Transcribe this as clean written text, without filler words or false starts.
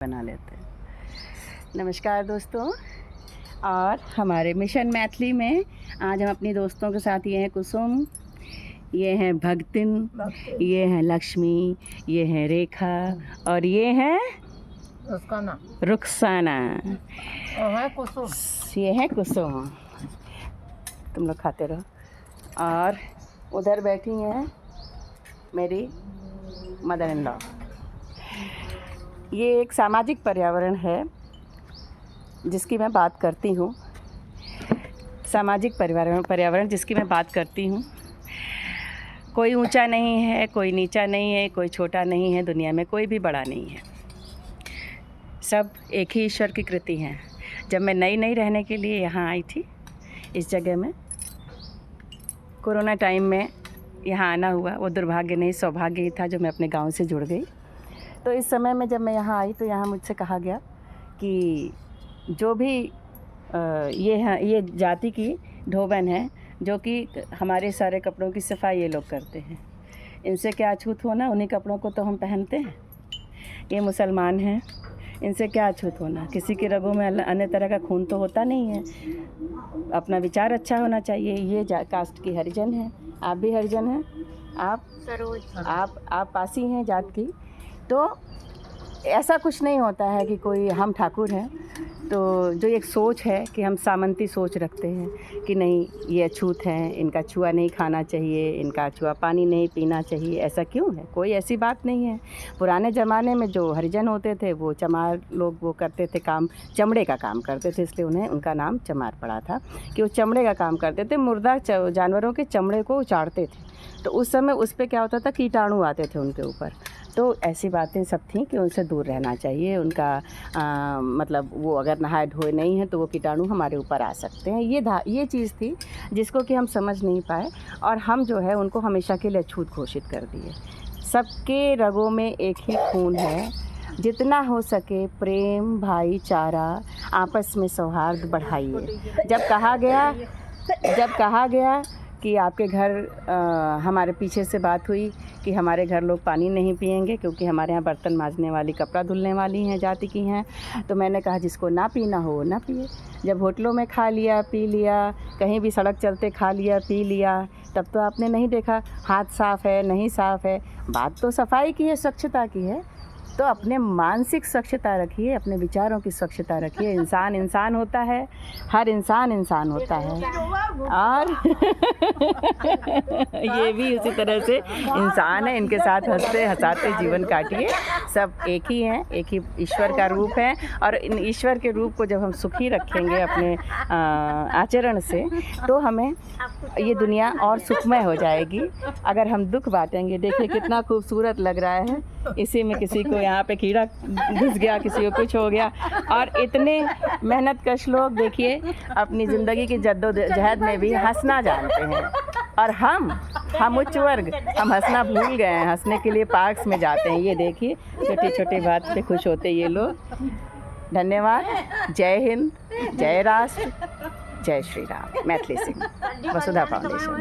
बना लेते हैं। नमस्कार दोस्तों, और हमारे मिशन मैथिली में आज हम अपनी दोस्तों के साथ ये हैं कुसुम, ये हैं भगतिन, ये हैं लक्ष्मी, ये हैं रेखा और ये हैं रुखसाना। ये है कुसुम। तुम लोग खाते रहो। और उधर बैठी हैं मेरी मदर इन लॉ। ये एक सामाजिक पर्यावरण है जिसकी मैं बात करती हूँ। सामाजिक पर्यावरण जिसकी मैं बात करती हूँ। कोई ऊंचा नहीं है, कोई नीचा नहीं है, कोई छोटा नहीं है, दुनिया में कोई भी बड़ा नहीं है। सब एक ही ईश्वर की कृति हैं। जब मैं नई रहने के लिए यहाँ आई थी इस जगह में, कोरोना टाइम में यहाँ आना हुआ, वो दुर्भाग्य नहीं सौभाग्य ही था जो मैं अपने गांव से जुड़ गई। तो इस समय में जब मैं यहाँ आई तो यहाँ मुझसे कहा गया कि जो भी ये जाति की धोबन है जो कि हमारे सारे कपड़ों की सफाई ये लोग करते हैं, इनसे क्या अछूत होना, उन्हीं कपड़ों को तो हम पहनते हैं। ये मुसलमान हैं, इनसे क्या अछूत होना। किसी के रगों में अन्य तरह का खून तो होता नहीं है। अपना विचार अच्छा होना चाहिए। ये कास्ट की हरिजन है, आप भी हरिजन हैं, आप पासी हैं जात की। तो ऐसा कुछ नहीं होता है कि कोई हम ठाकुर हैं तो जो एक सोच है कि हम सामंती सोच रखते हैं कि नहीं ये अछूत हैं, इनका छुआ नहीं खाना चाहिए, इनका छुआ पानी नहीं पीना चाहिए। ऐसा क्यों है? कोई ऐसी बात नहीं है। पुराने ज़माने में जो हरिजन होते थे वो चमार लोग वो करते थे, काम चमड़े का काम करते थे, इसलिए उन्हें उनका नाम चमार पड़ा था कि वो चमड़े का काम करते थे। मुर्दा जानवरों के चमड़े को उचाड़ते थे, तो उस समय उस पर क्या होता था, कीटाणु आते थे उनके ऊपर। तो ऐसी बातें सब थीं कि उनसे दूर रहना चाहिए। उनका मतलब वो अगर नहाए धोए नहीं हैं तो वो कीटाणु हमारे ऊपर आ सकते हैं। ये चीज़ थी जिसको कि हम समझ नहीं पाए और हम जो है उनको हमेशा के लिए अछूत घोषित कर दिए। सबके रगों में एक ही खून है। जितना हो सके प्रेम, भाईचारा, आपस में सौहार्द बढ़ाइए। जब कहा गया कि आपके घर हमारे पीछे से बात हुई कि हमारे घर लोग पानी नहीं पिएंगे क्योंकि हमारे यहाँ बर्तन मांजने वाली, कपड़ा धुलने वाली हैं जाति की हैं। तो मैंने कहा जिसको ना पीना हो वो ना पिए। जब होटलों में खा लिया, पी लिया, कहीं भी सड़क चलते खा लिया, पी लिया, तब तो आपने नहीं देखा हाथ साफ़ है नहीं साफ़ है। बात तो सफाई की है, स्वच्छता की है। तो अपने मानसिक स्वच्छता रखिए, अपने विचारों की स्वच्छता रखिए। इंसान होता है, हर इंसान होता है। और ये भी उसी तरह से इंसान है। इनके साथ हंसते हंसाते जीवन काटिए। सब एक ही हैं, एक ही ईश्वर का रूप है। और इन ईश्वर के रूप को जब हम सुखी रखेंगे अपने आचरण से, तो हमें ये दुनिया और सुखमय हो जाएगी। अगर हम दुख बांटेंगे, देखिए कितना खूबसूरत लग रहा है। इसी में किसी को यहाँ पे कीड़ा घुस गया, किसी को कुछ हो गया। और इतने मेहनतकश लोग देखिए अपनी ज़िंदगी की जद्दोजहद में भी हंसना जानते हैं। और हम उच्च वर्ग, हम हंसना भूल गए हैं। हंसने के लिए पार्क्स में जाते हैं। ये देखिए छोटी छोटी बात पे खुश होते ये लोग। धन्यवाद। जय हिंद, जय राष्ट्र, जय श्री राम। मैथिली सिंह, वसुधा फाउंडेशन।